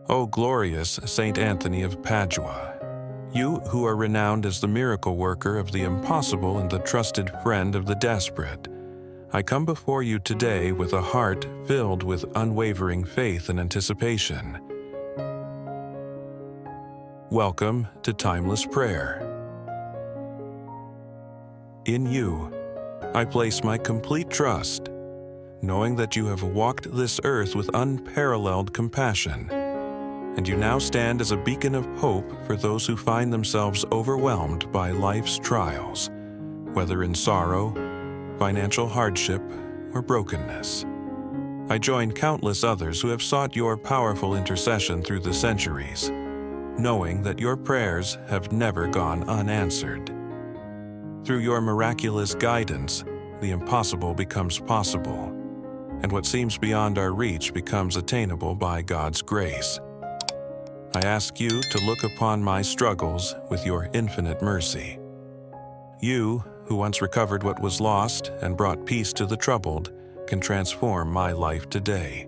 O glorious Saint Anthony of Padua, you who are renowned as the miracle worker of the impossible and the trusted friend of the desperate, I come before you today with a heart filled with unwavering faith and anticipation. Welcome to Timeless Prayer. In you, I place my complete trust, knowing that you have walked this earth with unparalleled compassion, and you now stand as a beacon of hope for those who find themselves overwhelmed by life's trials, whether in sorrow, financial hardship, or brokenness. I join countless others who have sought your powerful intercession through the centuries, knowing that your prayers have never gone unanswered. Through your miraculous guidance, the impossible becomes possible, and what seems beyond our reach becomes attainable by God's grace. I ask you to look upon my struggles with your infinite mercy. You, who once recovered what was lost and brought peace to the troubled, can transform my life today.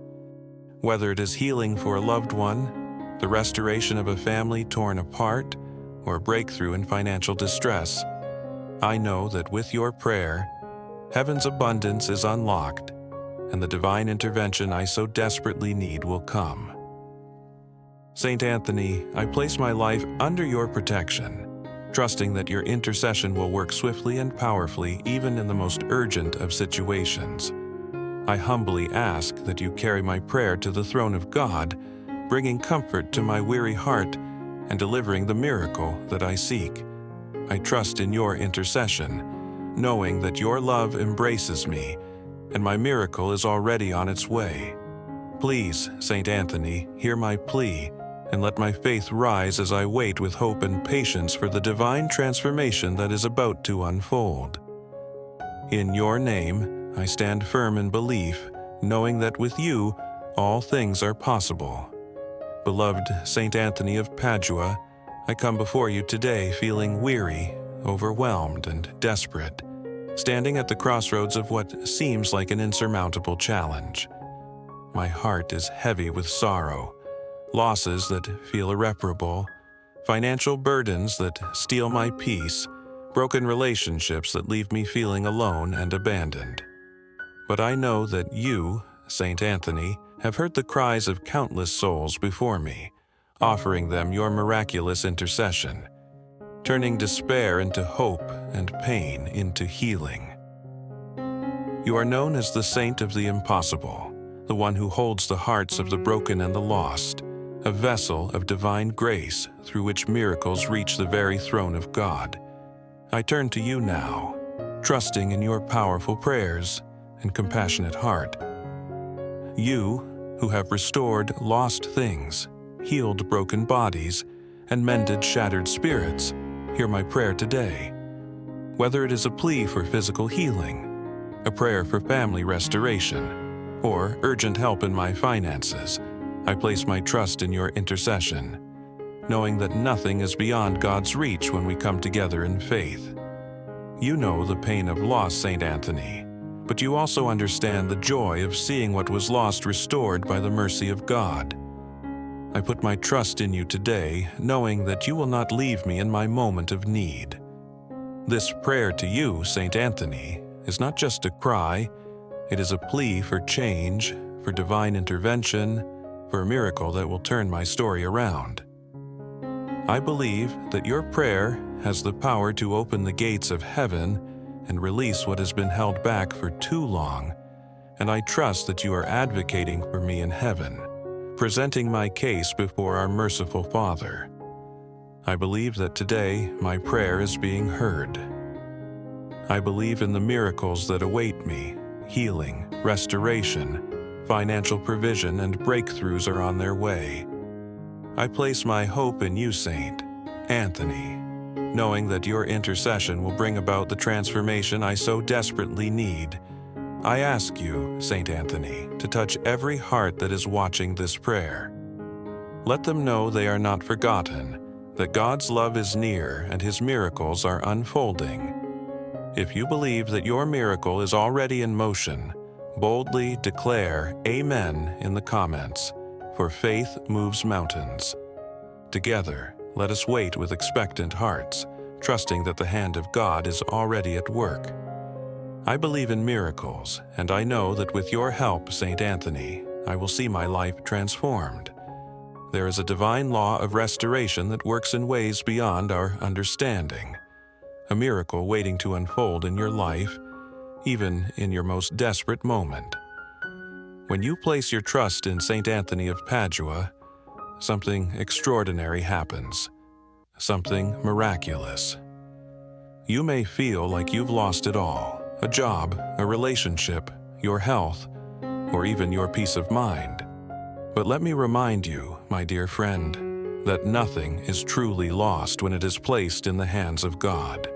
Whether it is healing for a loved one, the restoration of a family torn apart, or a breakthrough in financial distress, I know that with your prayer, heaven's abundance is unlocked, and the divine intervention I so desperately need will come. Saint Anthony, I place my life under your protection, trusting that your intercession will work swiftly and powerfully even in the most urgent of situations. I humbly ask that you carry my prayer to the throne of God, bringing comfort to my weary heart and delivering the miracle that I seek. I trust in your intercession, knowing that your love embraces me and my miracle is already on its way. Please, Saint Anthony, hear my plea, and let my faith rise as I wait with hope and patience for the divine transformation that is about to unfold. In your name, I stand firm in belief, knowing that with you, all things are possible. Beloved Saint Anthony of Padua, I come before you today feeling weary, overwhelmed, and desperate, standing at the crossroads of what seems like an insurmountable challenge. My heart is heavy with sorrow, losses that feel irreparable, financial burdens that steal my peace, broken relationships that leave me feeling alone and abandoned. But I know that you, Saint Anthony, have heard the cries of countless souls before me, offering them your miraculous intercession, turning despair into hope and pain into healing. You are known as the Saint of the Impossible, the one who holds the hearts of the broken and the lost, a vessel of divine grace through which miracles reach the very throne of God. I turn to you now, trusting in your powerful prayers and compassionate heart. You, who have restored lost things, healed broken bodies, and mended shattered spirits, hear my prayer today. Whether it is a plea for physical healing, a prayer for family restoration, or urgent help in my finances, I place my trust in your intercession, knowing that nothing is beyond God's reach when we come together in faith. You know the pain of loss, Saint Anthony, but you also understand the joy of seeing what was lost restored by the mercy of God. I put my trust in you today, knowing that you will not leave me in my moment of need. This prayer to you, Saint Anthony, is not just a cry, it is a plea for change, for divine intervention, for a miracle that will turn my story around. I believe that your prayer has the power to open the gates of heaven and release what has been held back for too long, and I trust that you are advocating for me in heaven, presenting my case before our merciful Father. I believe that today my prayer is being heard. I believe in the miracles that await me, healing, restoration, financial provision, and breakthroughs are on their way. I place my hope in you, Saint Anthony, knowing that your intercession will bring about the transformation I so desperately need. I ask you, Saint Anthony, to touch every heart that is watching this prayer. Let them know they are not forgotten, that God's love is near and His miracles are unfolding. If you believe that your miracle is already in motion, boldly declare Amen in the comments, for faith moves mountains. Together, let us wait with expectant hearts, trusting that the hand of God is already at work. I believe in miracles, and I know that with your help, Saint Anthony, I will see my life transformed. There is a divine law of restoration that works in ways beyond our understanding. A miracle waiting to unfold in your life, even in your most desperate moment. When you place your trust in Saint Anthony of Padua, something extraordinary happens. Something miraculous. You may feel like you've lost it all: a job, a relationship, your health, or even your peace of mind. But let me remind you, my dear friend, that nothing is truly lost when it is placed in the hands of God.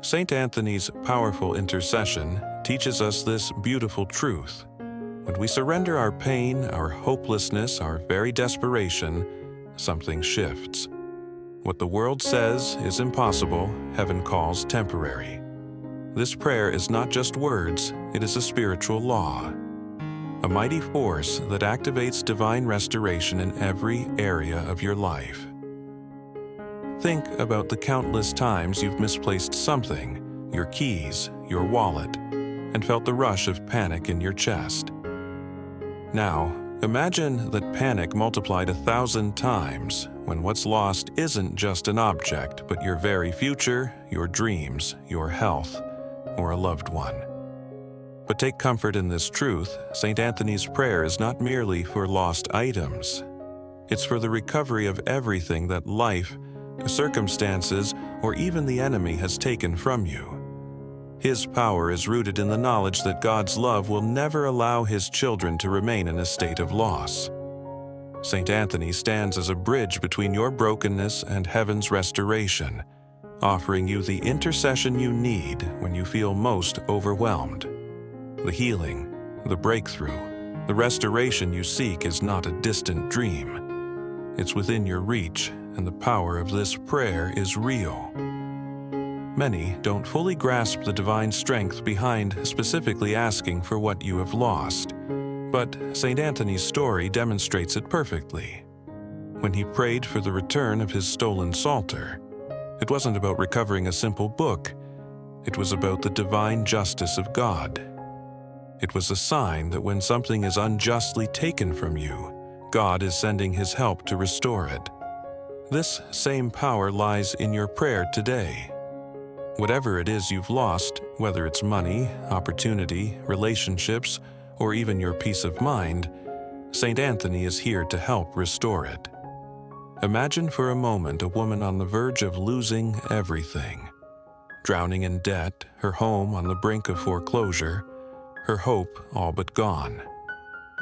Saint Anthony's powerful intercession teaches us this beautiful truth. When we surrender our pain, our hopelessness, our very desperation, something shifts. What the world says is impossible, heaven calls temporary. This prayer is not just words, it is a spiritual law. A mighty force that activates divine restoration in every area of your life. Think about the countless times you've misplaced something, your keys, your wallet, and felt the rush of panic in your chest. Now, imagine that panic multiplied 1,000 times when what's lost isn't just an object, but your very future, your dreams, your health, or a loved one. But take comfort in this truth: Saint Anthony's prayer is not merely for lost items. It's for the recovery of everything that life, circumstances, or even the enemy has taken from you. His power is rooted in the knowledge that God's love will never allow His children to remain in a state of loss. Saint Anthony stands as a bridge between your brokenness and heaven's restoration, offering you the intercession you need when you feel most overwhelmed. The healing, the breakthrough, the restoration you seek is not a distant dream. It's within your reach, and the power of this prayer is real. Many don't fully grasp the divine strength behind specifically asking for what you have lost, but Saint Anthony's story demonstrates it perfectly. When he prayed for the return of his stolen psalter, it wasn't about recovering a simple book. It was about the divine justice of God. It was a sign that when something is unjustly taken from you, God is sending His help to restore it. This same power lies in your prayer today. Whatever it is you've lost, whether it's money, opportunity, relationships, or even your peace of mind, Saint Anthony is here to help restore it. Imagine for a moment a woman on the verge of losing everything. Drowning in debt, her home on the brink of foreclosure, her hope all but gone.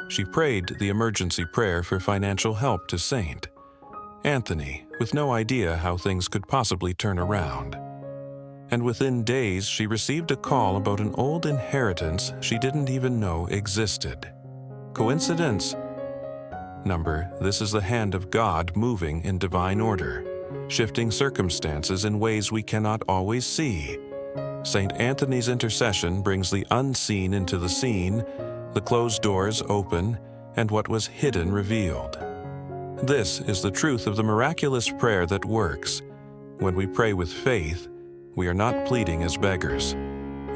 She prayed the emergency prayer for financial help to Saint Anthony, with no idea how things could possibly turn around. And within days, she received a call about an old inheritance she didn't even know existed. Coincidence? This is the hand of God moving in divine order, shifting circumstances in ways we cannot always see. Saint Anthony's intercession brings the unseen into the seen, the closed doors open, and what was hidden revealed. This is the truth of the miraculous prayer that works. When we pray with faith, we are not pleading as beggars.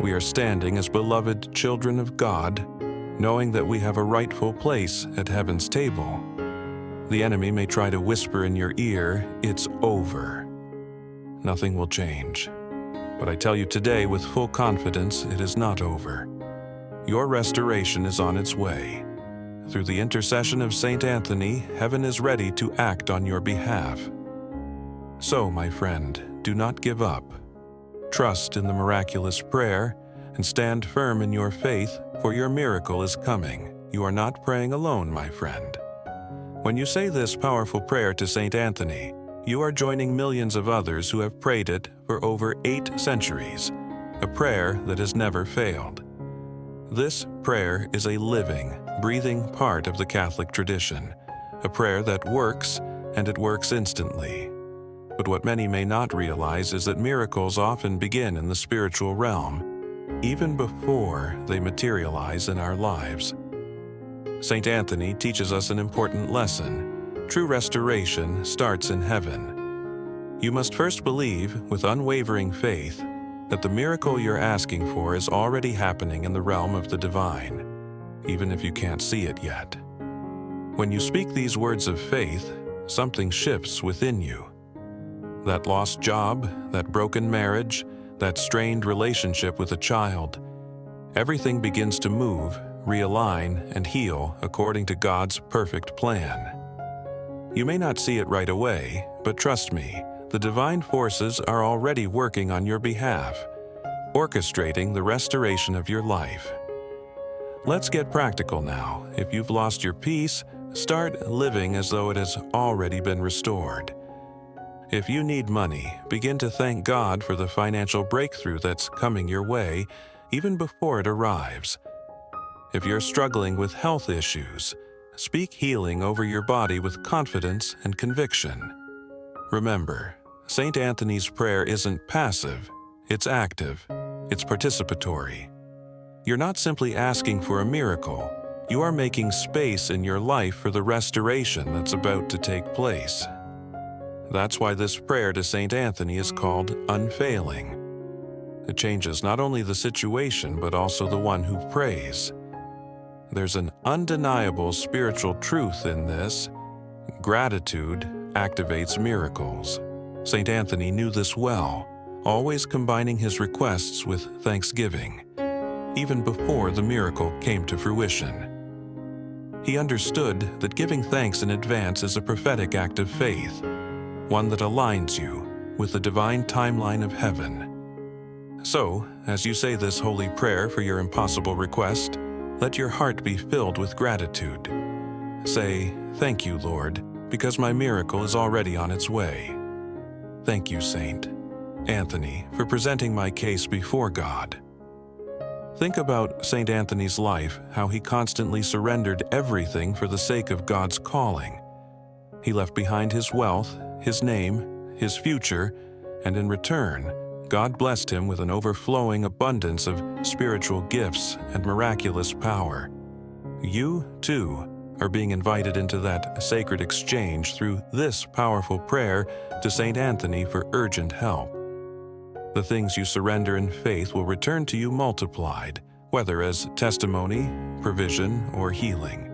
We are standing as beloved children of God, knowing that we have a rightful place at heaven's table. The enemy may try to whisper in your ear, "It's over." Nothing will change. But I tell you today with full confidence, it is not over. Your restoration is on its way. Through the intercession of Saint Anthony, heaven is ready to act on your behalf. So, my friend, do not give up. Trust in the miraculous prayer and stand firm in your faith, for your miracle is coming. You are not praying alone, my friend. When you say this powerful prayer to Saint Anthony, you are joining millions of others who have prayed it for over 8 centuries, a prayer that has never failed. This prayer is a living, breathing part of the Catholic tradition, a prayer that works, and it works instantly. But what many may not realize is that miracles often begin in the spiritual realm, even before they materialize in our lives. St. Anthony teaches us an important lesson. True restoration starts in heaven. You must first believe, with unwavering faith, that the miracle you're asking for is already happening in the realm of the divine, even if you can't see it yet. When you speak these words of faith, something shifts within you. That lost job, that broken marriage, that strained relationship with a child, everything begins to move, realign, and heal according to God's perfect plan. You may not see it right away, but trust me, the divine forces are already working on your behalf, orchestrating the restoration of your life. Let's get practical now. If you've lost your peace, start living as though it has already been restored. If you need money, begin to thank God for the financial breakthrough that's coming your way, even before it arrives. If you're struggling with health issues, speak healing over your body with confidence and conviction. Remember, St. Anthony's prayer isn't passive, it's active, it's participatory. You're not simply asking for a miracle, you are making space in your life for the restoration that's about to take place. That's why this prayer to St. Anthony is called unfailing. It changes not only the situation, but also the one who prays. There's an undeniable spiritual truth in this. Gratitude activates miracles. St. Anthony knew this well, always combining his requests with thanksgiving, even before the miracle came to fruition. He understood that giving thanks in advance is a prophetic act of faith, one that aligns you with the divine timeline of heaven. So, as you say this holy prayer for your impossible request, let your heart be filled with gratitude. Say, "Thank you, Lord, because my miracle is already on its way. Thank you, Saint Anthony, for presenting my case before God." Think about St. Anthony's life, how he constantly surrendered everything for the sake of God's calling. He left behind his wealth, his name, his future, and in return, God blessed him with an overflowing abundance of spiritual gifts and miraculous power. You, too, are being invited into that sacred exchange through this powerful prayer to St. Anthony for urgent help. The things you surrender in faith will return to you multiplied, whether as testimony, provision, or healing.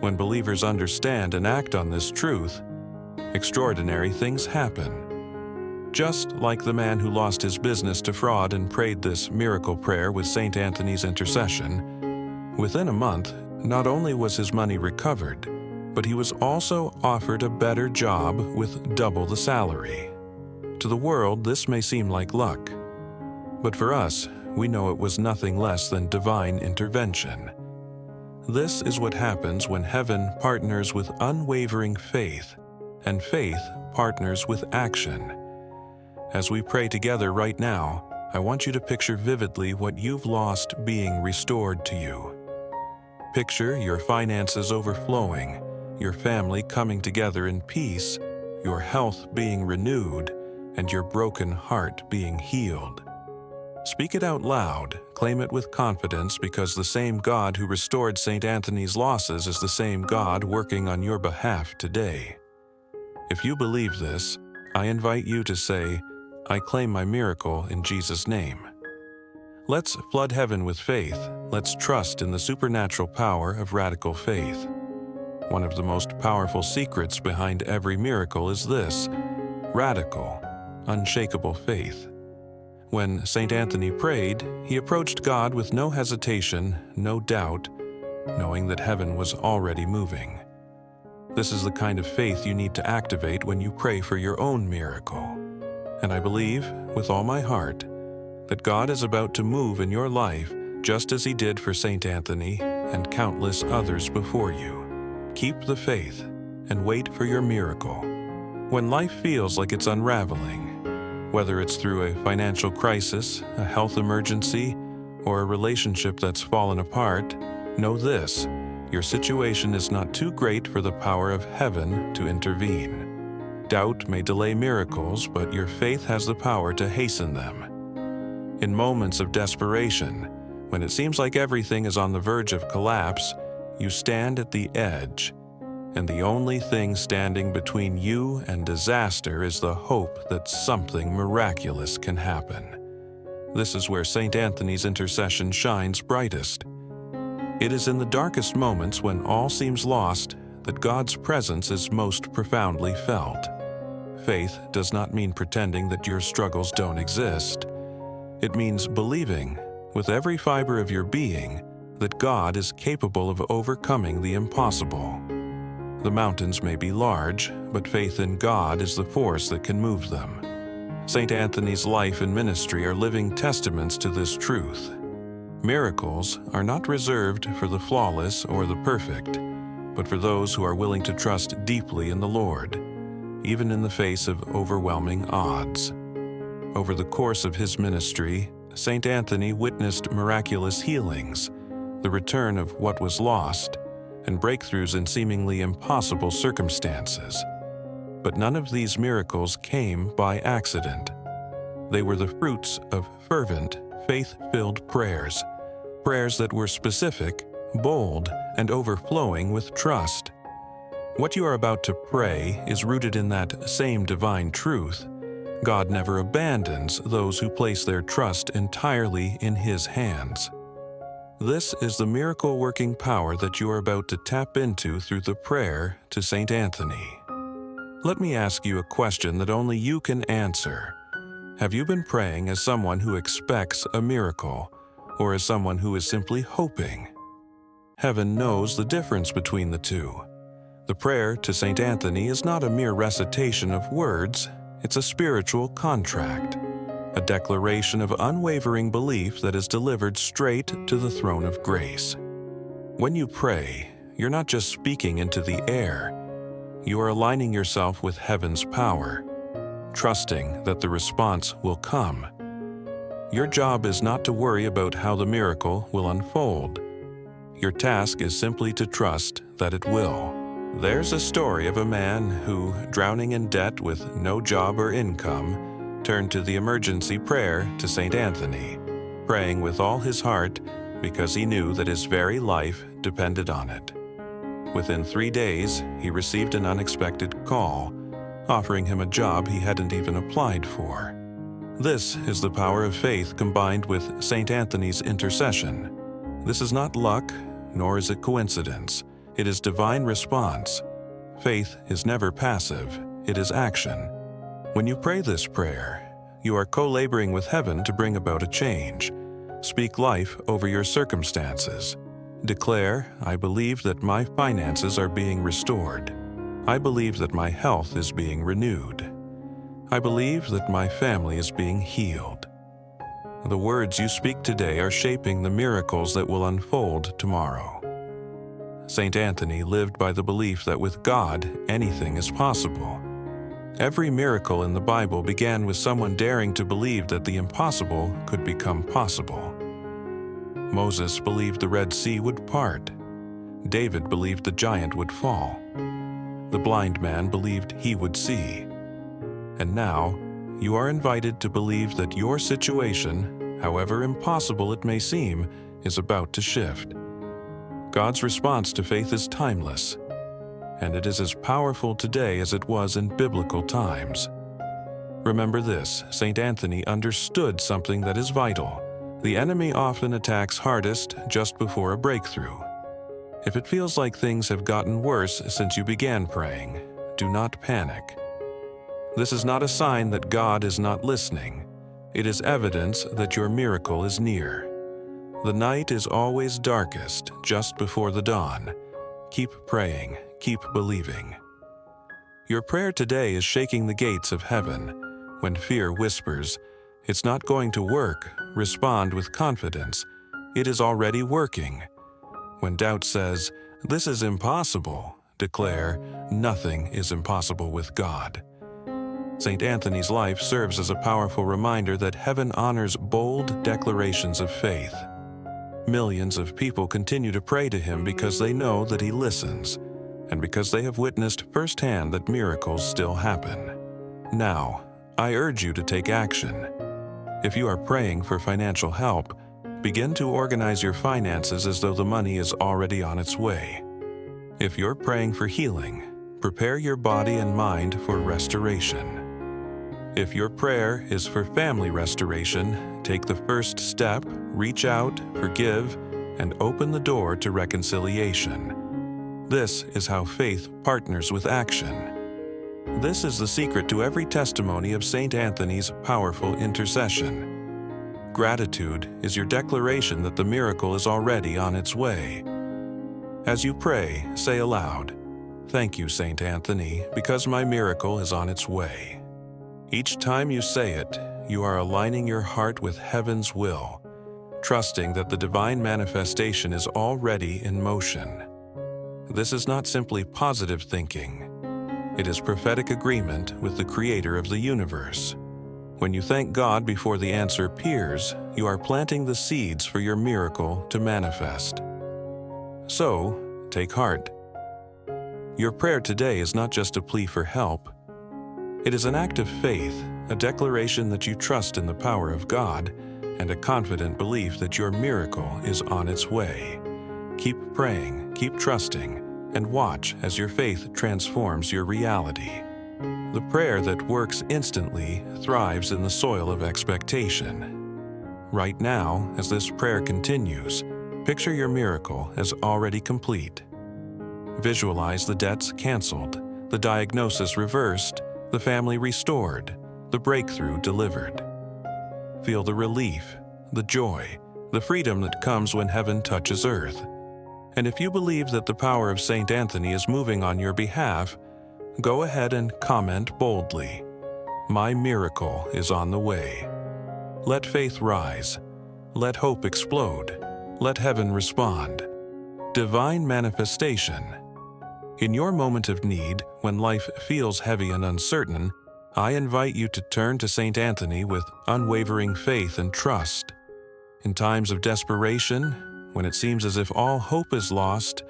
When believers understand and act on this truth, extraordinary things happen. Just like the man who lost his business to fraud and prayed this miracle prayer with St. Anthony's intercession, within a month, not only was his money recovered, but he was also offered a better job with double the salary. To the world, this may seem like luck, but for us, we know it was nothing less than divine intervention. This is what happens when heaven partners with unwavering faith, and faith partners with action. As we pray together right now, I want you to picture vividly what you've lost being restored to you. Picture your finances overflowing, your family coming together in peace, your health being renewed, and your broken heart being healed. Speak it out loud, claim it with confidence, because the same God who restored St. Anthony's losses is the same God working on your behalf today. If you believe this, I invite you to say, "I claim my miracle in Jesus' name." Let's flood heaven with faith. Let's trust in the supernatural power of radical faith. One of the most powerful secrets behind every miracle is this: radical, unshakable faith. When St. Anthony prayed, he approached God with no hesitation, no doubt, knowing that heaven was already moving. This is the kind of faith you need to activate when you pray for your own miracle. And I believe, with all my heart, that God is about to move in your life just as he did for St. Anthony and countless others before you. Keep the faith and wait for your miracle. When life feels like it's unraveling, whether it's through a financial crisis, a health emergency, or a relationship that's fallen apart, know this: your situation is not too great for the power of heaven to intervene. Doubt may delay miracles, but your faith has the power to hasten them. In moments of desperation, when it seems like everything is on the verge of collapse, you stand at the edge, and the only thing standing between you and disaster is the hope that something miraculous can happen. This is where St. Anthony's intercession shines brightest. It is in the darkest moments when all seems lost that God's presence is most profoundly felt. Faith does not mean pretending that your struggles don't exist. It means believing, with every fiber of your being, that God is capable of overcoming the impossible. The mountains may be large, but faith in God is the force that can move them. St. Anthony's life and ministry are living testaments to this truth. Miracles are not reserved for the flawless or the perfect, but for those who are willing to trust deeply in the Lord, even in the face of overwhelming odds. Over the course of his ministry, St. Anthony witnessed miraculous healings, the return of what was lost, and breakthroughs in seemingly impossible circumstances. But none of these miracles came by accident. They were the fruits of fervent, faith-filled prayers, prayers that were specific, bold, and overflowing with trust. What you are about to pray is rooted in that same divine truth. God never abandons those who place their trust entirely in His hands. This is the miracle-working power that you are about to tap into through the prayer to St. Anthony. Let me ask you a question that only you can answer. Have you been praying as someone who expects a miracle, or as someone who is simply hoping? Heaven knows the difference between the two. The prayer to St. Anthony is not a mere recitation of words, it's a spiritual contract, a declaration of unwavering belief that is delivered straight to the throne of grace. When you pray, you're not just speaking into the air, you are aligning yourself with heaven's power, trusting that the response will come. Your job is not to worry about how the miracle will unfold. Your task is simply to trust that it will. There's a story of a man who, drowning in debt with no job or income, turned to the emergency prayer to St. Anthony, praying with all his heart because he knew that his very life depended on it. Within 3 days, he received an unexpected call, offering him a job he hadn't even applied for. This is the power of faith combined with St. Anthony's intercession. This is not luck, nor is it coincidence. It is divine response. Faith is never passive, it is action. When you pray this prayer, you are co-laboring with heaven to bring about a change. Speak life over your circumstances. Declare, I believe that my finances are being restored. I believe that my health is being renewed. I believe that my family is being healed. The words you speak today are shaping the miracles that will unfold tomorrow. St. Anthony lived by the belief that with God, anything is possible. Every miracle in the Bible began with someone daring to believe that the impossible could become possible. Moses believed the Red Sea would part. David believed the giant would fall. The blind man believed he would see. And now, you are invited to believe that your situation, however impossible it may seem, is about to shift. God's response to faith is timeless, and it is as powerful today as it was in biblical times. Remember this, St. Anthony understood something that is vital. The enemy often attacks hardest just before a breakthrough. If it feels like things have gotten worse since you began praying, do not panic. This is not a sign that God is not listening. It is evidence that your miracle is near. The night is always darkest just before the dawn. Keep praying, keep believing. Your prayer today is shaking the gates of heaven. When fear whispers, "It's not going to work," respond with confidence, "It is already working." When doubt says, "This is impossible," declare, "Nothing is impossible with God." St. Anthony's life serves as a powerful reminder that heaven honors bold declarations of faith. Millions of people continue to pray to him because they know that he listens, and because they have witnessed firsthand that miracles still happen. Now, I urge you to take action. If you are praying for financial help, begin to organize your finances as though the money is already on its way. If you're praying for healing, prepare your body and mind for restoration. If your prayer is for family restoration, take the first step, reach out, forgive, and open the door to reconciliation. This is how faith partners with action. This is the secret to every testimony of St. Anthony's powerful intercession. Gratitude is your declaration that the miracle is already on its way. As you pray, say aloud, "Thank you, St. Anthony, because my miracle is on its way." Each time you say it, you are aligning your heart with heaven's will, trusting that the divine manifestation is already in motion. This is not simply positive thinking. It is prophetic agreement with the Creator of the universe. When you thank God before the answer appears, you are planting the seeds for your miracle to manifest. So, take heart. Your prayer today is not just a plea for help. It is an act of faith, a declaration that you trust in the power of God, and a confident belief that your miracle is on its way. Keep praying, keep trusting, and watch as your faith transforms your reality. The prayer that works instantly thrives in the soil of expectation. Right now, as this prayer continues, picture your miracle as already complete. Visualize the debts canceled, the diagnosis reversed, the family restored, the breakthrough delivered. Feel the relief, the joy, the freedom that comes when heaven touches earth. And if you believe that the power of St. Anthony is moving on your behalf, go ahead and comment boldly, "My miracle is on the way." Let faith rise. Let hope explode. Let heaven respond. Divine manifestation. In your moment of need, when life feels heavy and uncertain, I invite you to turn to St. Anthony with unwavering faith and trust. In times of desperation, when it seems as if all hope is lost,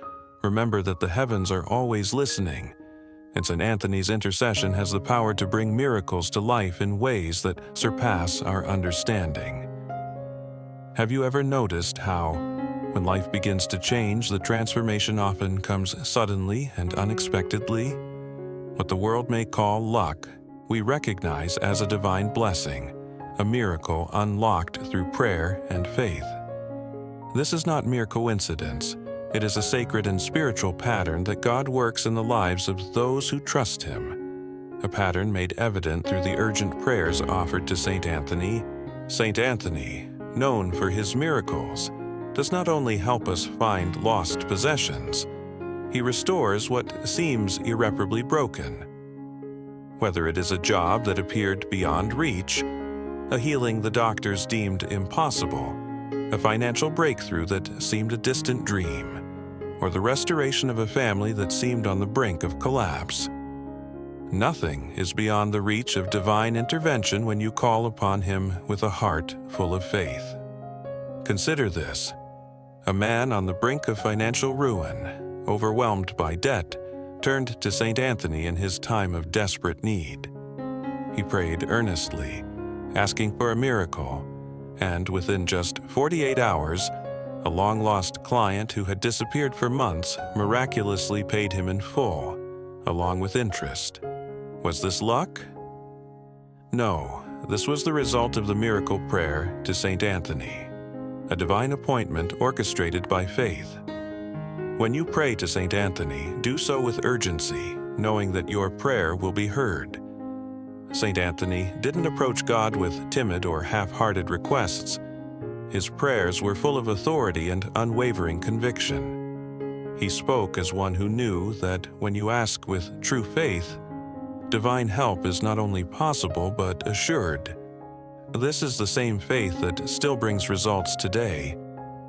remember that the heavens are always listening, and St. Anthony's intercession has the power to bring miracles to life in ways that surpass our understanding. Have you ever noticed how, when life begins to change, the transformation often comes suddenly and unexpectedly? What the world may call luck, we recognize as a divine blessing, a miracle unlocked through prayer and faith. This is not mere coincidence. It is a sacred and spiritual pattern that God works in the lives of those who trust Him. A pattern made evident through the urgent prayers offered to St. Anthony. St. Anthony, known for his miracles, does not only help us find lost possessions, he restores what seems irreparably broken. Whether it is a job that appeared beyond reach, a healing the doctors deemed impossible, a financial breakthrough that seemed a distant dream, or the restoration of a family that seemed on the brink of collapse. Nothing is beyond the reach of divine intervention when you call upon Him with a heart full of faith. Consider this. A man on the brink of financial ruin, overwhelmed by debt, turned to St. Anthony in his time of desperate need. He prayed earnestly, asking for a miracle, and within just 48 hours, a long-lost client who had disappeared for months miraculously paid him in full, along with interest. Was this luck? No, this was the result of the miracle prayer to St. Anthony, a divine appointment orchestrated by faith. When you pray to St. Anthony, do so with urgency, knowing that your prayer will be heard. St. Anthony didn't approach God with timid or half-hearted requests. His prayers were full of authority and unwavering conviction. He spoke as one who knew that when you ask with true faith, divine help is not only possible but assured. This is the same faith that still brings results today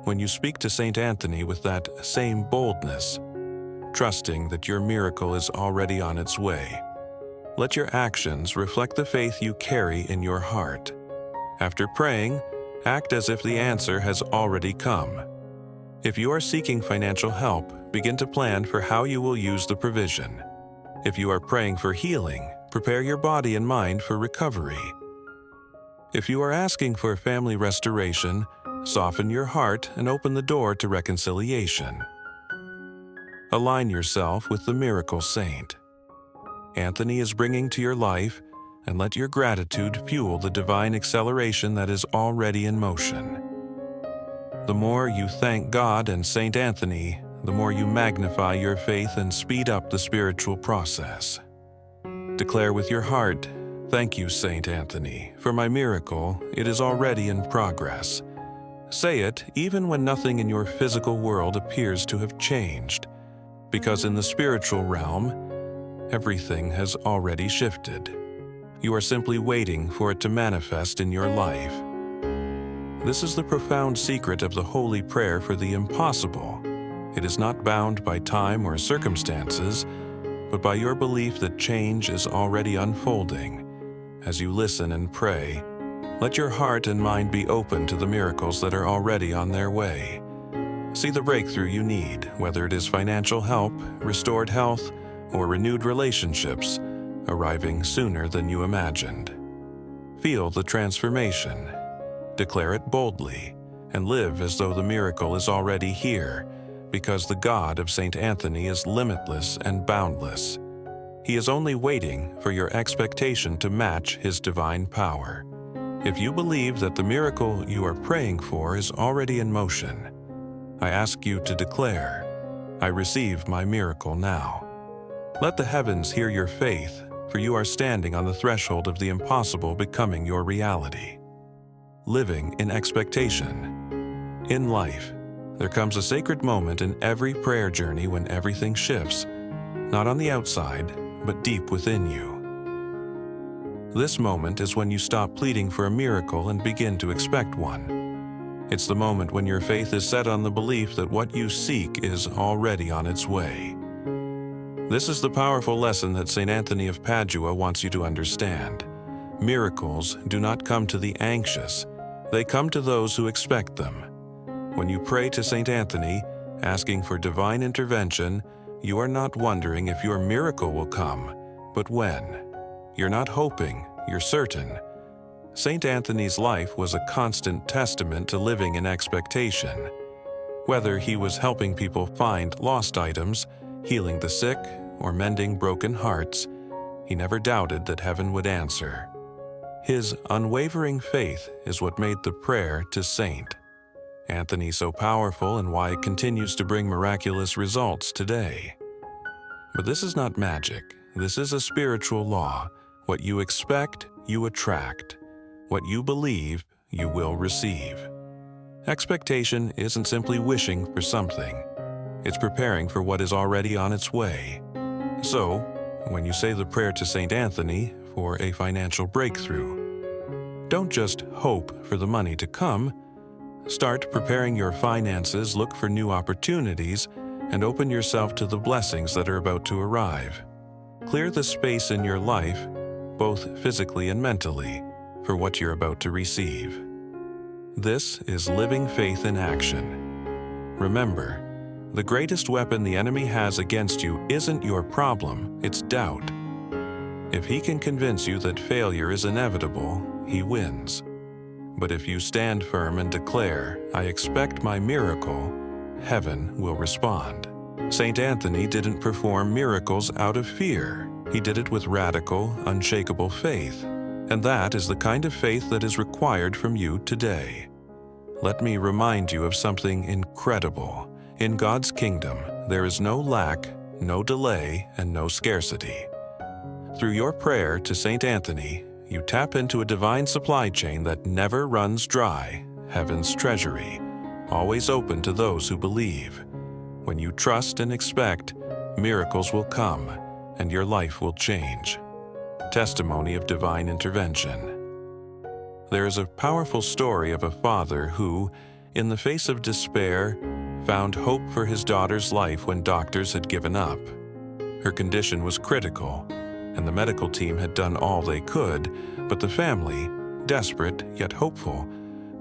when you speak to St. Anthony with that same boldness, trusting that your miracle is already on its way. Let your actions reflect the faith you carry in your heart. After praying, act as if the answer has already come. If you are seeking financial help, begin to plan for how you will use the provision. If you are praying for healing, prepare your body and mind for recovery. If you are asking for family restoration, Soften your heart and open the door to reconciliation. Align yourself with the miracle saint Anthony is bringing to your life, and let your gratitude fuel the divine acceleration that is already in motion. The more you thank God and Saint Anthony, the more you magnify your faith and speed up the spiritual process. Declare with your heart, "Thank you, Saint Anthony, for my miracle. It is already in progress." Say it even when nothing in your physical world appears to have changed, because in the spiritual realm, everything has already shifted. You are simply waiting for it to manifest in your life. This is the profound secret of the holy prayer for the impossible. It is not bound by time or circumstances, but by your belief that change is already unfolding. As you listen and pray, let your heart and mind be open to the miracles that are already on their way. See the breakthrough you need, whether it is financial help, restored health, or renewed relationships, arriving sooner than you imagined. Feel the transformation. Declare it boldly, and live as though the miracle is already here, because the God of Saint Anthony is limitless and boundless. He is only waiting for your expectation to match his divine power. If you believe that the miracle you are praying for is already in motion, I ask you to declare, "I receive my miracle now." Let the heavens hear your faith, for you are standing on the threshold of the impossible becoming your reality. Living in expectation. In life, there comes a sacred moment in every prayer journey when everything shifts, not on the outside, but deep within you. This moment is when you stop pleading for a miracle and begin to expect one. It's the moment when your faith is set on the belief that what you seek is already on its way. This is the powerful lesson that St. Anthony of Padua wants you to understand. Miracles do not come to the anxious, they come to those who expect them. When you pray to St. Anthony, asking for divine intervention, you are not wondering if your miracle will come, but when. You're not hoping, you're certain. St. Anthony's life was a constant testament to living in expectation. Whether he was helping people find lost items, healing the sick, or mending broken hearts, he never doubted that heaven would answer. His unwavering faith is what made the prayer to Saint Anthony so powerful and why it continues to bring miraculous results today. But this is not magic. This is a spiritual law. What you expect, you attract. What you believe, you will receive. Expectation isn't simply wishing for something. It's preparing for what is already on its way. So, when you say the prayer to St. Anthony for a financial breakthrough, don't just hope for the money to come. Start preparing your finances, look for new opportunities, and open yourself to the blessings that are about to arrive. Clear the space in your life, both physically and mentally, for what you're about to receive. This is living faith in action. Remember, the greatest weapon the enemy has against you isn't your problem, it's doubt. If he can convince you that failure is inevitable, he wins. But if you stand firm and declare, "I expect my miracle," heaven will respond. St. Anthony didn't perform miracles out of fear. He did it with radical, unshakable faith. And that is the kind of faith that is required from you today. Let me remind you of something incredible. In God's kingdom, there is no lack, no delay, and no scarcity. Through your prayer to St. Anthony, you tap into a divine supply chain that never runs dry, heaven's treasury, always open to those who believe. When you trust and expect, miracles will come, and your life will change. Testimony of divine intervention. There is a powerful story of a father who, in the face of despair, found hope for his daughter's life when doctors had given up. Her condition was critical, and the medical team had done all they could, but the family, desperate yet hopeful,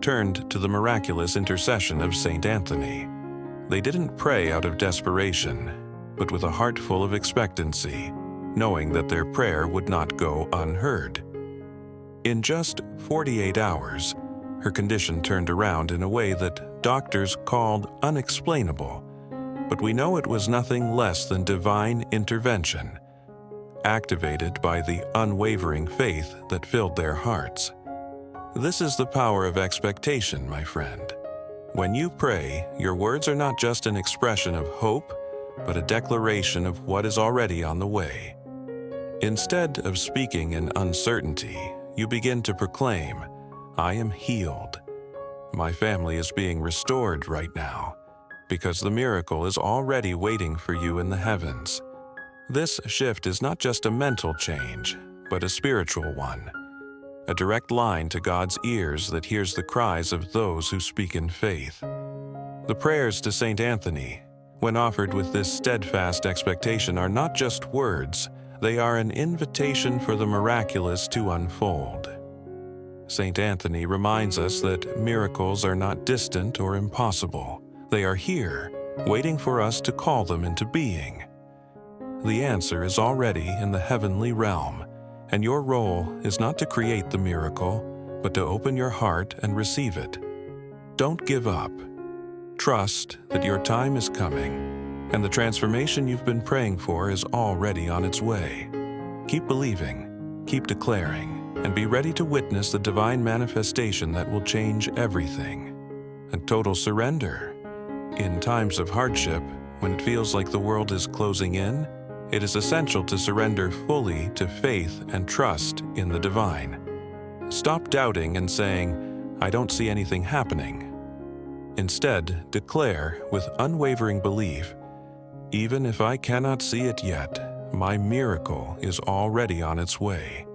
turned to the miraculous intercession of St. Anthony. They didn't pray out of desperation, but with a heart full of expectancy, knowing that their prayer would not go unheard. In just 48 hours, Her condition turned around in a way that doctors called unexplainable, but we know it was nothing less than divine intervention, activated by the unwavering faith that filled their hearts. This is the power of expectation, my friend. When you pray, your words are not just an expression of hope, but a declaration of what is already on the way. Instead of speaking in uncertainty, you begin to proclaim, "I am healed. My family is being restored right now, because the miracle is already waiting for you in the heavens." This shift is not just a mental change, but a spiritual one, a direct line to God's ears that hears the cries of those who speak in faith. The prayers to Saint Anthony, when offered with this steadfast expectation, are not just words, they are an invitation for the miraculous to unfold. Saint Anthony reminds us that miracles are not distant or impossible. They are here, waiting for us to call them into being. The answer is already in the heavenly realm, and your role is not to create the miracle, but to open your heart and receive it. Don't give up. Trust that your time is coming, and the transformation you've been praying for is already on its way. Keep believing, keep declaring, and be ready to witness the divine manifestation that will change everything. And total surrender. In times of hardship, when it feels like the world is closing in, it is essential to surrender fully to faith and trust in the divine. Stop doubting and saying, "I don't see anything happening." Instead, declare with unwavering belief, "Even if I cannot see it yet, my miracle is already on its way."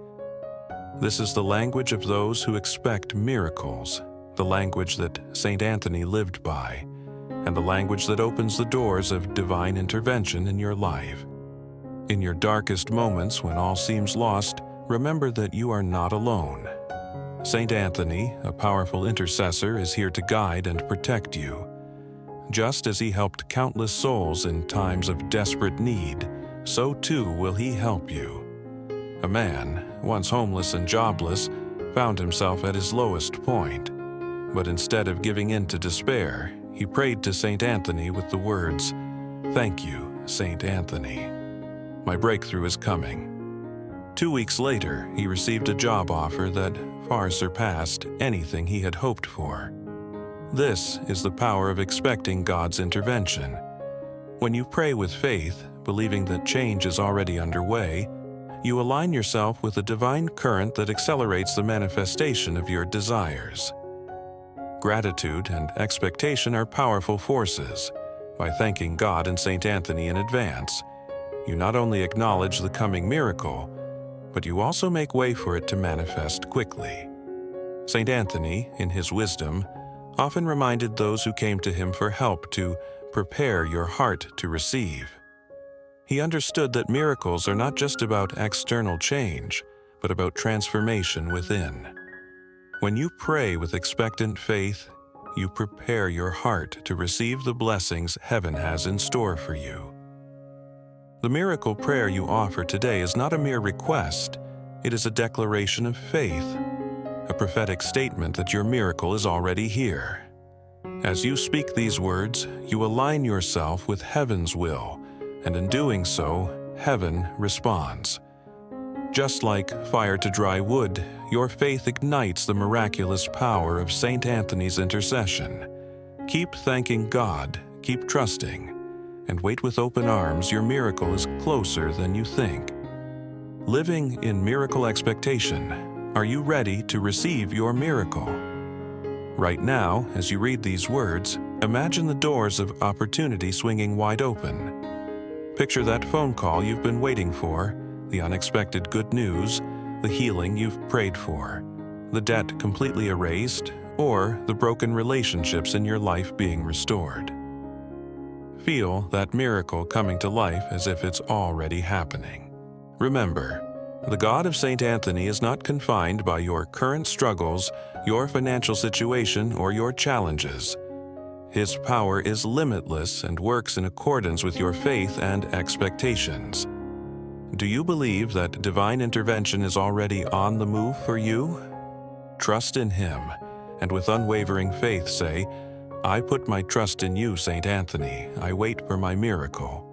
This is the language of those who expect miracles, the language that Saint Anthony lived by, and the language that opens the doors of divine intervention in your life. In your darkest moments, when all seems lost, remember that you are not alone. Saint Anthony, a powerful intercessor, is here to guide and protect you. Just as he helped countless souls in times of desperate need, so too will he help you. A man, once homeless and jobless, found himself at his lowest point. But instead of giving in to despair, he prayed to Saint Anthony with the words, "Thank you, Saint Anthony. My breakthrough is coming." 2 weeks later, he received a job offer that far surpassed anything he had hoped for. This is the power of expecting God's intervention. When you pray with faith, believing that change is already underway, you align yourself with a divine current that accelerates the manifestation of your desires. Gratitude and expectation are powerful forces. By thanking God and Saint Anthony in advance, you not only acknowledge the coming miracle, but you also make way for it to manifest quickly. Saint Anthony, in his wisdom, often reminded those who came to him for help to prepare your heart to receive. He understood that miracles are not just about external change, but about transformation within. When you pray with expectant faith, you prepare your heart to receive the blessings heaven has in store for you. The miracle prayer you offer today is not a mere request, it is a declaration of faith, a prophetic statement that your miracle is already here. As you speak these words, you align yourself with heaven's will, and in doing so, heaven responds. Just like fire to dry wood, your faith ignites the miraculous power of Saint Anthony's intercession. Keep thanking God, keep trusting, and wait with open arms. Your miracle is closer than you think. Living in miracle expectation, are you ready to receive your miracle? Right now, as you read these words, imagine the doors of opportunity swinging wide open. Picture that phone call you've been waiting for, the unexpected good news, the healing you've prayed for, the debt completely erased, or the broken relationships in your life being restored. Feel that miracle coming to life as if it's already happening. Remember, the God of Saint Anthony is not confined by your current struggles, your financial situation, or your challenges. His power is limitless and works in accordance with your faith and expectations. Do you believe that divine intervention is already on the move for you? Trust in Him, and with unwavering faith say, "I put my trust in you, Saint Anthony. I wait for my miracle."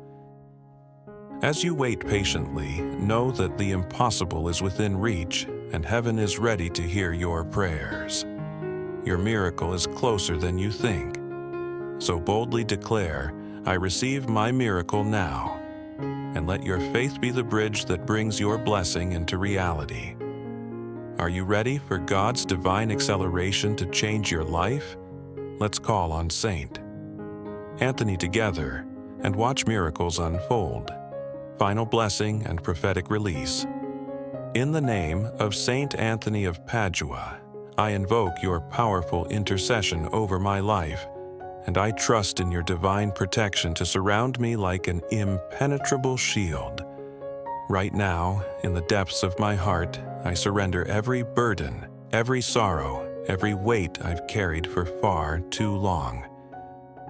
As you wait patiently, know that the impossible is within reach, and heaven is ready to hear your prayers. Your miracle is closer than you think. So boldly declare, "I receive my miracle now," and let your faith be the bridge that brings your blessing into reality. Are you ready for God's divine acceleration to change your life? Let's call on Saint Anthony together and watch miracles unfold. Final blessing and prophetic release. In the name of Saint Anthony of Padua, I invoke your powerful intercession over my life, and I trust in your divine protection to surround me like an impenetrable shield. Right now, in the depths of my heart, I surrender every burden, every sorrow, every weight I've carried for far too long.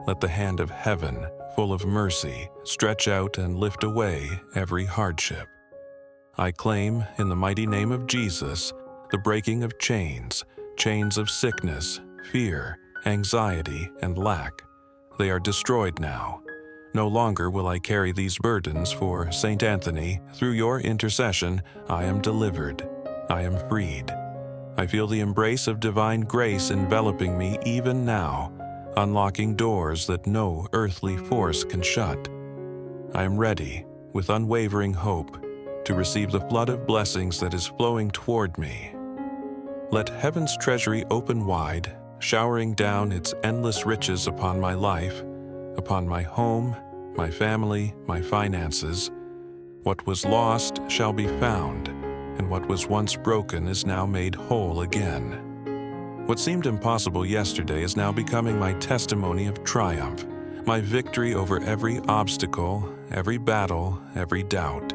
Let the hand of heaven, full of mercy, stretch out and lift away every hardship. I claim, in the mighty name of Jesus, the breaking of chains of sickness, fear, anxiety, and lack. They are destroyed now. No longer will I carry these burdens, for Saint Anthony, through your intercession, I am delivered. I am freed. I feel the embrace of divine grace enveloping me even now, unlocking doors that no earthly force can shut. I am ready, with unwavering hope, to receive the flood of blessings that is flowing toward me. Let heaven's treasury open wide, showering down its endless riches upon my life, upon my home, my family, my finances. What was lost shall be found, and what was once broken is now made whole again. What seemed impossible yesterday is now becoming my testimony of triumph, my victory over every obstacle, every battle, every doubt.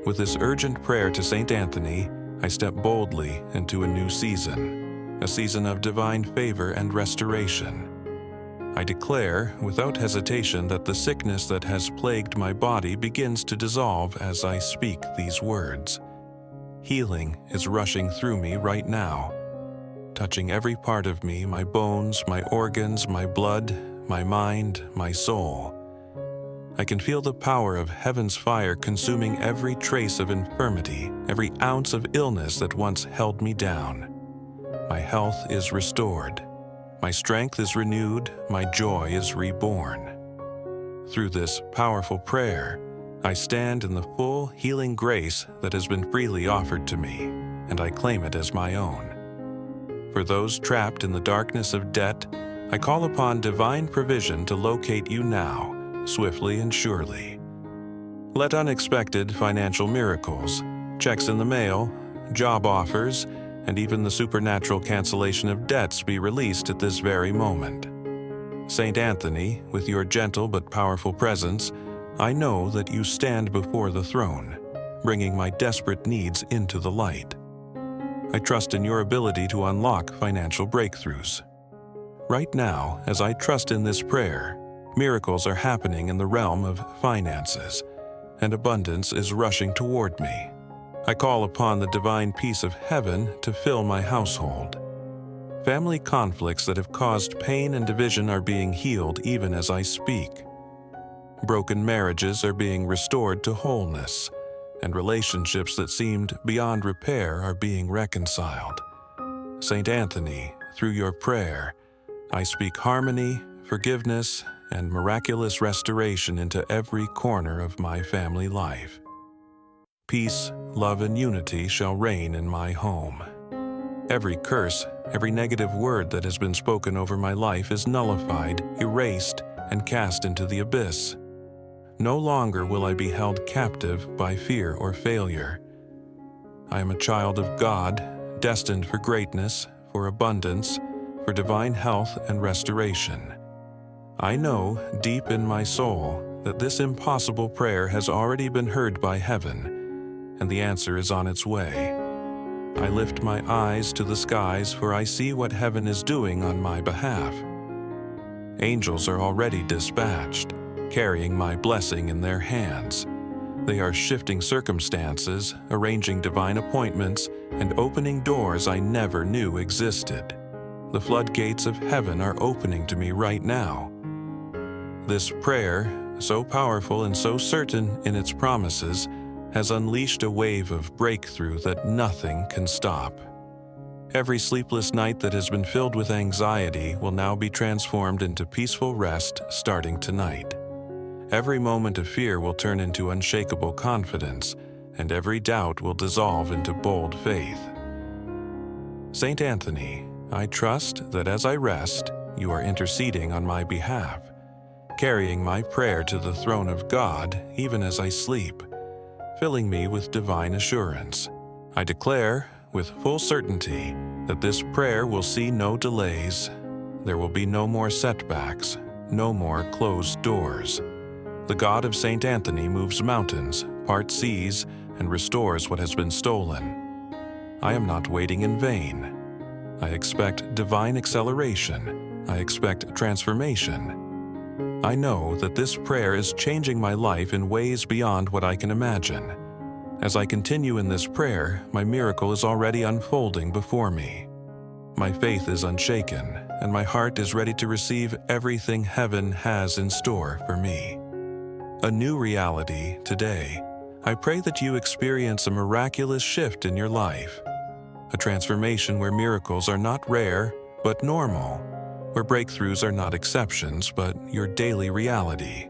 With this urgent prayer to Saint Anthony, I step boldly into a new season, a season of divine favor and restoration. I declare, without hesitation, that the sickness that has plagued my body begins to dissolve as I speak these words. Healing is rushing through me right now, touching every part of me, my bones, my organs, my blood, my mind, my soul. I can feel the power of heaven's fire consuming every trace of infirmity, every ounce of illness that once held me down. My health is restored. My strength is renewed. My joy is reborn. Through this powerful prayer, I stand in the full healing grace that has been freely offered to me, and I claim it as my own. For those trapped in the darkness of debt, I call upon divine provision to locate you now, swiftly and surely. Let unexpected financial miracles, checks in the mail, job offers, and even the supernatural cancellation of debts be released at this very moment. Saint Anthony, with your gentle but powerful presence, I know that you stand before the throne, bringing my desperate needs into the light. I trust in your ability to unlock financial breakthroughs. Right now, as I trust in this prayer, miracles are happening in the realm of finances, and abundance is rushing toward me. I call upon the divine peace of heaven to fill my household. Family conflicts that have caused pain and division are being healed even as I speak. Broken marriages are being restored to wholeness, and relationships that seemed beyond repair are being reconciled. Saint Anthony, through your prayer, I speak harmony, forgiveness, and miraculous restoration into every corner of my family life. Peace, love, and unity shall reign in my home. Every curse, every negative word that has been spoken over my life is nullified, erased, and cast into the abyss. No longer will I be held captive by fear or failure. I am a child of God, destined for greatness, for abundance, for divine health and restoration. I know, deep in my soul, that this impossible prayer has already been heard by heaven, and the answer is on its way. I lift my eyes to the skies, for I see what heaven is doing on my behalf. Angels are already dispatched, carrying my blessing in their hands. They are shifting circumstances, arranging divine appointments, and opening doors I never knew existed. The floodgates of heaven are opening to me right now. This prayer, so powerful and so certain in its promises, has unleashed a wave of breakthrough that nothing can stop. Every sleepless night that has been filled with anxiety will now be transformed into peaceful rest starting tonight. Every moment of fear will turn into unshakable confidence, and every doubt will dissolve into bold faith. Saint Anthony, I trust that as I rest, you are interceding on my behalf, carrying my prayer to the throne of God even as I sleep, filling me with divine assurance. I declare with full certainty that this prayer will see no delays. There will be no more setbacks, no more closed doors. The God of Saint Anthony moves mountains, parts seas, and restores what has been stolen. I am not waiting in vain. I expect divine acceleration. I expect transformation. I know that this prayer is changing my life in ways beyond what I can imagine. As I continue in this prayer, my miracle is already unfolding before me. My faith is unshaken, and my heart is ready to receive everything heaven has in store for me. A new reality today. I pray that you experience a miraculous shift in your life, a transformation where miracles are not rare, but normal, where breakthroughs are not exceptions, but your daily reality.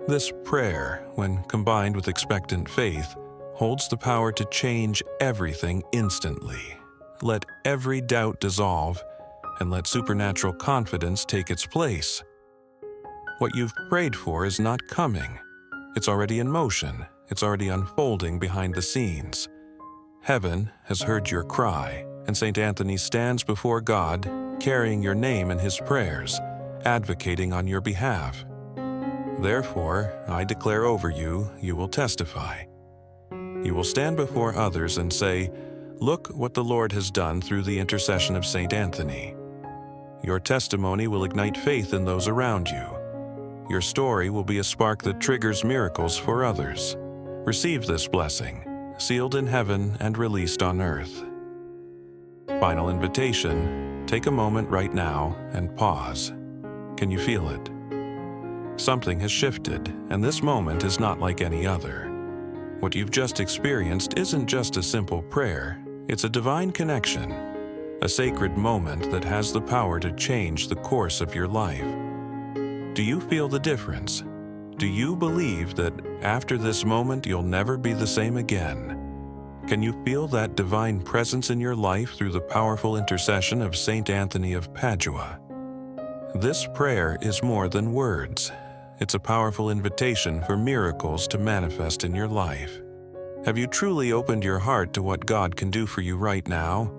This prayer, when combined with expectant faith, holds the power to change everything instantly. Let every doubt dissolve, and let supernatural confidence take its place. What you've prayed for is not coming. It's already in motion. It's already unfolding behind the scenes. Heaven has heard your cry, and St. Anthony stands before God, carrying your name in his prayers, advocating on your behalf. Therefore, I declare over you, you will testify. You will stand before others and say, "Look what the Lord has done through the intercession of St. Anthony." Your testimony will ignite faith in those around you. Your story will be a spark that triggers miracles for others. Receive this blessing, sealed in heaven and released on earth. Final invitation, take a moment right now and pause. Can you feel it? Something has shifted, and this moment is not like any other. What you've just experienced isn't just a simple prayer, it's a divine connection, a sacred moment that has the power to change the course of your life. Do you feel the difference? Do you believe that after this moment you'll never be the same again? Can you feel that divine presence in your life through the powerful intercession of Saint Anthony of Padua? This prayer is more than words. It's a powerful invitation for miracles to manifest in your life. Have you truly opened your heart to what God can do for you right now?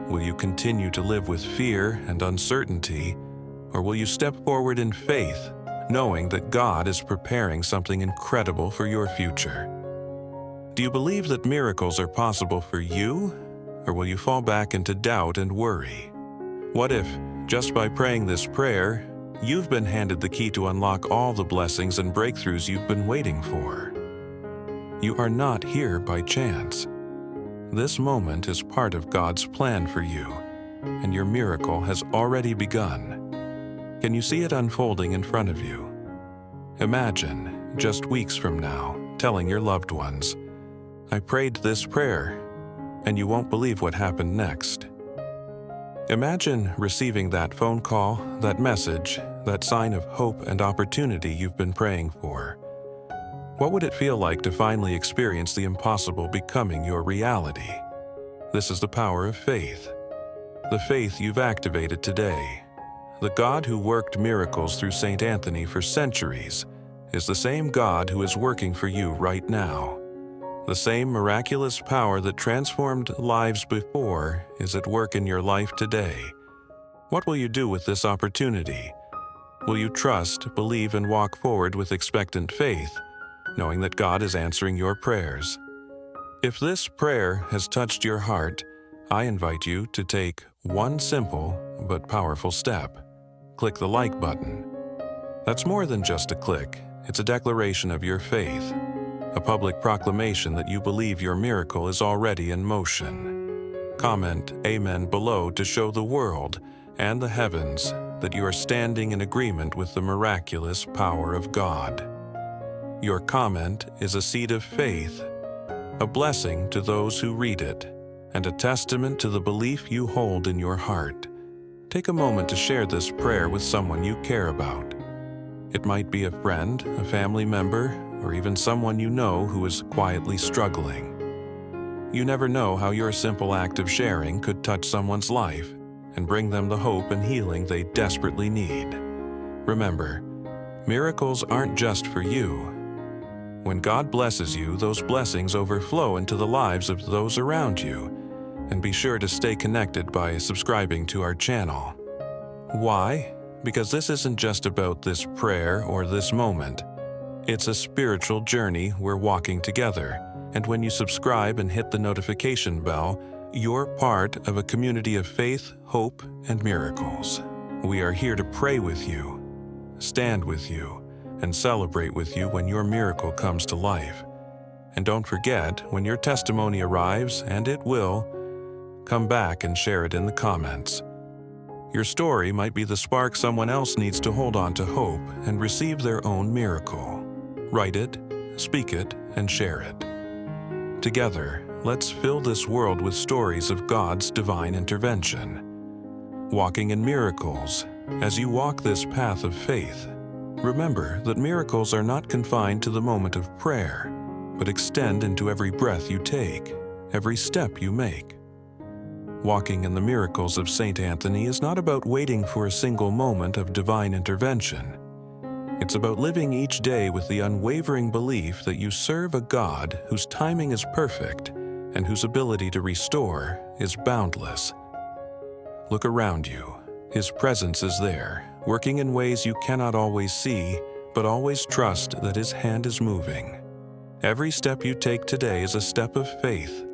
Will you continue to live with fear and uncertainty, or will you step forward in faith, knowing that God is preparing something incredible for your future? Do you believe that miracles are possible for you, or will you fall back into doubt and worry? What if, just by praying this prayer, you've been handed the key to unlock all the blessings and breakthroughs you've been waiting for? You are not here by chance. This moment is part of God's plan for you, and your miracle has already begun. Can you see it unfolding in front of you? Imagine, just weeks from now, telling your loved ones, "I prayed this prayer," and you won't believe what happened next. Imagine receiving that phone call, that message, that sign of hope and opportunity you've been praying for. What would it feel like to finally experience the impossible becoming your reality? This is the power of faith. The faith you've activated today. The God who worked miracles through St. Anthony for centuries is the same God who is working for you right now. The same miraculous power that transformed lives before is at work in your life today. What will you do with this opportunity? Will you trust, believe, and walk forward with expectant faith, knowing that God is answering your prayers? If this prayer has touched your heart, I invite you to take one simple but powerful step. Click the like button. That's more than just a click. It's a declaration of your faith, a public proclamation that you believe your miracle is already in motion. Comment Amen below to show the world and the heavens that you are standing in agreement with the miraculous power of God. Your comment is a seed of faith, a blessing to those who read it, and a testament to the belief you hold in your heart. Take a moment to share this prayer with someone you care about. It might be a friend, a family member, or even someone you know who is quietly struggling. You never know how your simple act of sharing could touch someone's life and bring them the hope and healing they desperately need. Remember, miracles aren't just for you. When God blesses you, those blessings overflow into the lives of those around you. And be sure to stay connected by subscribing to our channel. Why? Because this isn't just about this prayer or this moment. It's a spiritual journey we're walking together. And when you subscribe and hit the notification bell, you're part of a community of faith, hope, and miracles. We are here to pray with you, stand with you, and celebrate with you when your miracle comes to life. And don't forget, when your testimony arrives, and it will, come back and share it in the comments. Your story might be the spark someone else needs to hold on to hope and receive their own miracle. Write it, speak it, and share it. Together, let's fill this world with stories of God's divine intervention. Walking in miracles, as you walk this path of faith, remember that miracles are not confined to the moment of prayer, but extend into every breath you take, every step you make. Walking in the miracles of Saint Anthony is not about waiting for a single moment of divine intervention. It's about living each day with the unwavering belief that you serve a God whose timing is perfect and whose ability to restore is boundless. Look around you. His presence is there, working in ways you cannot always see, but always trust that His hand is moving. Every step you take today is a step of faith,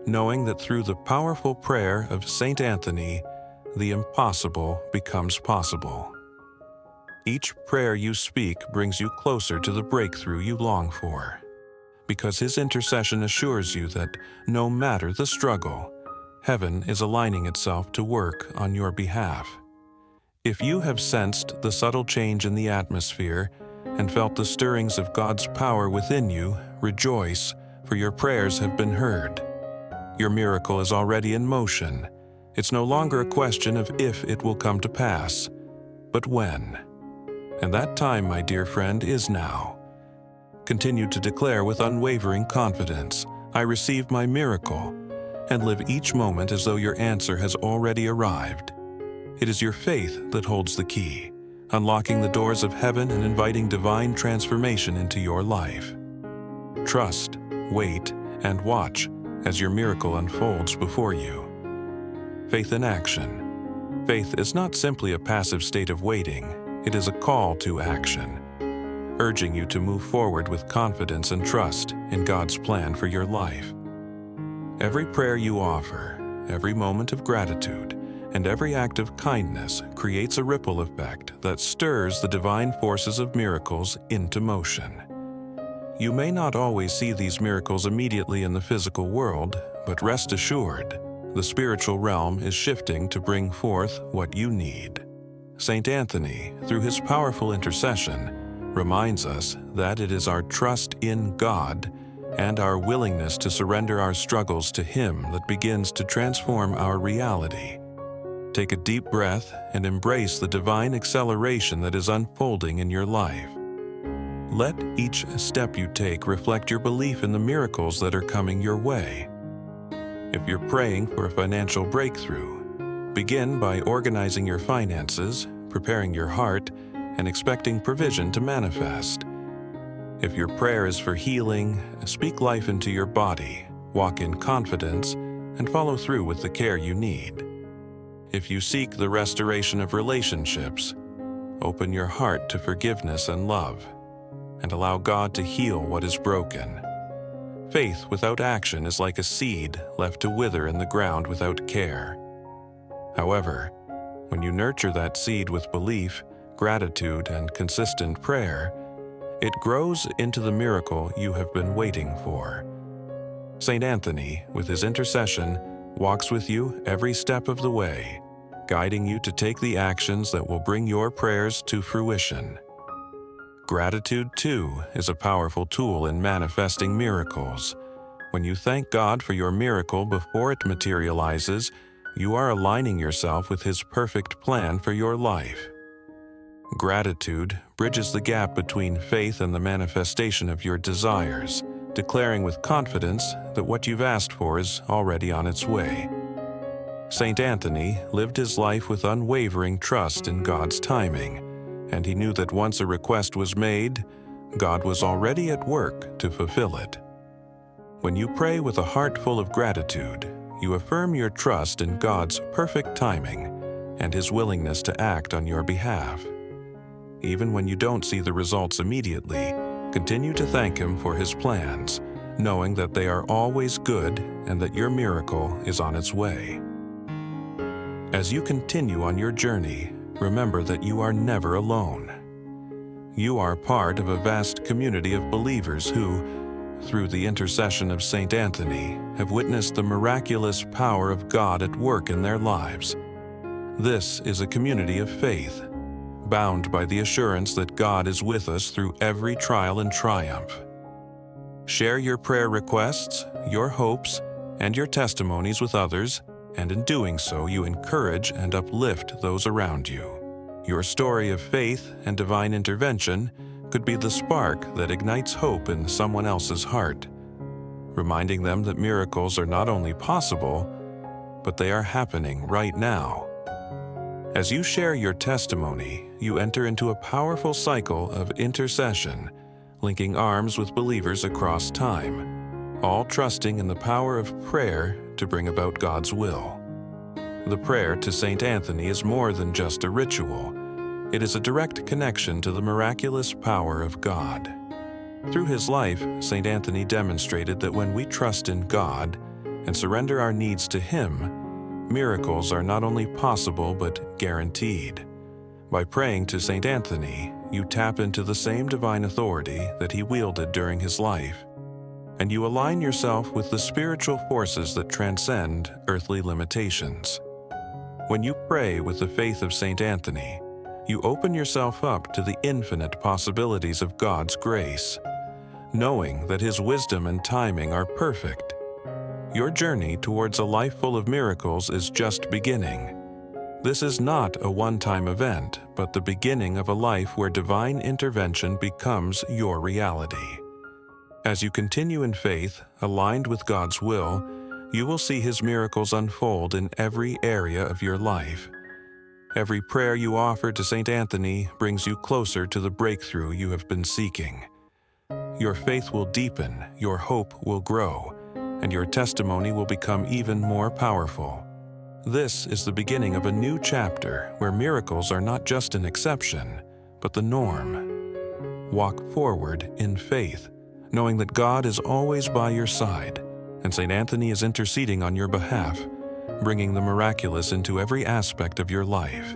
knowing that through the powerful prayer of Saint Anthony, the impossible becomes possible. Each prayer you speak brings you closer to the breakthrough you long for, because his intercession assures you that no matter the struggle, heaven is aligning itself to work on your behalf. If you have sensed the subtle change in the atmosphere and felt the stirrings of God's power within you, rejoice, for your prayers have been heard. Your miracle is already in motion. It's no longer a question of if it will come to pass, but when. And that time, my dear friend, is now. Continue to declare with unwavering confidence, I receive my miracle, and live each moment as though your answer has already arrived. It is your faith that holds the key, unlocking the doors of heaven and inviting divine transformation into your life. Trust, wait, and watch as your miracle unfolds before you. Faith in action. Faith is not simply a passive state of waiting. It is a call to action, urging you to move forward with confidence and trust in God's plan for your life. Every prayer you offer, every moment of gratitude, and every act of kindness creates a ripple effect that stirs the divine forces of miracles into motion. You may not always see these miracles immediately in the physical world, but rest assured, the spiritual realm is shifting to bring forth what you need. Saint Anthony, through his powerful intercession, reminds us that it is our trust in God and our willingness to surrender our struggles to Him that begins to transform our reality. Take a deep breath and embrace the divine acceleration that is unfolding in your life. Let each step you take reflect your belief in the miracles that are coming your way. If you're praying for a financial breakthrough, begin by organizing your finances, preparing your heart, and expecting provision to manifest. If your prayer is for healing, speak life into your body, walk in confidence, and follow through with the care you need. If you seek the restoration of relationships, open your heart to forgiveness and love, and allow God to heal what is broken. Faith without action is like a seed left to wither in the ground without care. However, when you nurture that seed with belief, gratitude, and consistent prayer, it grows into the miracle you have been waiting for. Saint Anthony, with his intercession, walks with you every step of the way, guiding you to take the actions that will bring your prayers to fruition. Gratitude, too, is a powerful tool in manifesting miracles. When you thank God for your miracle before it materializes, you are aligning yourself with His perfect plan for your life. Gratitude bridges the gap between faith and the manifestation of your desires, declaring with confidence that what you've asked for is already on its way. Saint Anthony lived his life with unwavering trust in God's timing, and he knew that once a request was made, God was already at work to fulfill it. When you pray with a heart full of gratitude, you affirm your trust in God's perfect timing and His willingness to act on your behalf. Even when you don't see the results immediately, continue to thank Him for His plans, knowing that they are always good and that your miracle is on its way. As you continue on your journey, remember that you are never alone. You are part of a vast community of believers who, through the intercession of Saint Anthony, have witnessed the miraculous power of God at work in their lives. This is a community of faith, bound by the assurance that God is with us through every trial and triumph. Share your prayer requests, your hopes, and your testimonies with others, and in doing so you encourage and uplift those around you. Your story of faith and divine intervention could be the spark that ignites hope in someone else's heart, reminding them that miracles are not only possible, but they are happening right now. As you share your testimony, you enter into a powerful cycle of intercession, linking arms with believers across time, all trusting in the power of prayer to bring about God's will. The prayer to Saint Anthony is more than just a ritual. It is a direct connection to the miraculous power of God. Through his life, Saint Anthony demonstrated that when we trust in God and surrender our needs to Him, miracles are not only possible but guaranteed. By praying to Saint Anthony, you tap into the same divine authority that he wielded during his life, and you align yourself with the spiritual forces that transcend earthly limitations. When you pray with the faith of Saint Anthony, you open yourself up to the infinite possibilities of God's grace, knowing that His wisdom and timing are perfect. Your journey towards a life full of miracles is just beginning. This is not a one-time event, but the beginning of a life where divine intervention becomes your reality. As you continue in faith, aligned with God's will, you will see His miracles unfold in every area of your life. Every prayer you offer to Saint Anthony brings you closer to the breakthrough you have been seeking. Your faith will deepen, your hope will grow, and your testimony will become even more powerful. This is the beginning of a new chapter where miracles are not just an exception, but the norm. Walk forward in faith, knowing that God is always by your side, and Saint Anthony is interceding on your behalf, bringing the miraculous into every aspect of your life.